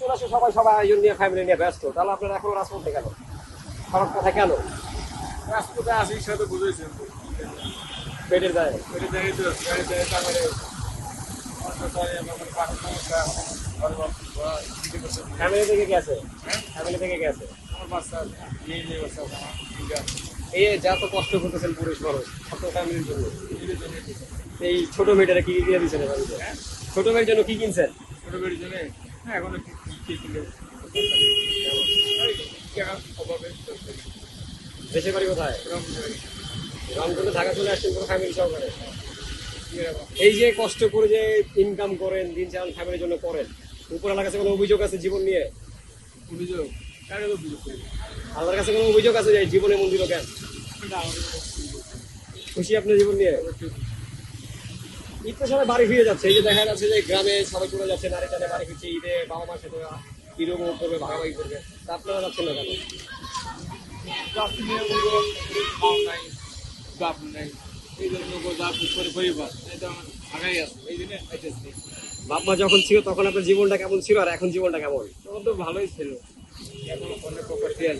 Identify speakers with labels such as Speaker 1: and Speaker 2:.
Speaker 1: চলে আসে, সবাই সবাই আয়োজন নিয়ে ফ্যামিলি নিয়ে ব্যস্ত, তাহলে আপনারা এখনো রাজপথে কেন? সড়ক পথে কেন?
Speaker 2: রাজপথে আসি সাথে বুঝেছেন তো।
Speaker 1: পেটের দায়।
Speaker 2: এটা দেখি তো গাড়ি দেয় তারপরে পাখির সমস্যা
Speaker 1: ফ্যামিলি থেকে গেছে, ফ্যামিলি থেকে গেছে।
Speaker 2: আমার বাচ্চা নিয়ে বাচ্চা আমার তিনটা
Speaker 1: এই যা তো কষ্ট করতেছেন পুরুষ মানুষ, ছোট ফ্যামিলির জন্য,
Speaker 2: নিজের জন্য
Speaker 1: এই ছোট মেয়েটারা কি কি দিয়ে দিচ্ছেন বাড়িতে? ছোট মেয়ের জন্য কি কিনছেন?
Speaker 2: ছোট বেড়ির জন্য এখন কি কিনলে অভাবে
Speaker 1: দেশের বাড়ি কোথায়? রংপুরে ঢাকা চলে আসছেন পুরো ফ্যামিলি সহকারে। এই যে কষ্ট করে যে ইনকাম করেন, দিন চালান ফ্যামিলির জন্য করেন, উপরওয়ালার কাছে কোনো অভিযোগ আছে জীবন নিয়ে?
Speaker 2: অভিযোগ কাকে তো অভিযোগ করি
Speaker 1: আল্লাহর কাছে কোনো অভিযোগ আছে যে জীবনে মন দিল কেন? খুশি আপনার জীবন নিয়ে? ঈদ তো সবাই বাড়ি ফিরে যাচ্ছে, এই যে দেখা যাচ্ছে যে গ্রামে সবাই চলে যাচ্ছে, নারী টানে বাড়ি ফিরছে ঈদে, বাবা মার সাথে ঈদ উপভোগ করবে, ভাগাভাগি করবে, তা আপনারা যাচ্ছেন না কেন?
Speaker 2: চাকরি নিয়ে বলবো মাও নাই বাপ নাই এই জন্য বাপ করে পরিবার এটা আমার আগাই আছে এই জন্য আইতেছি
Speaker 1: বাপ মা যখন ছিল তখন আপনার জীবনটা কেমন ছিল আর এখন জীবনটা কেমন?
Speaker 2: তখন তো ভালোই ছিল এখন অনেক কপাটিয়াল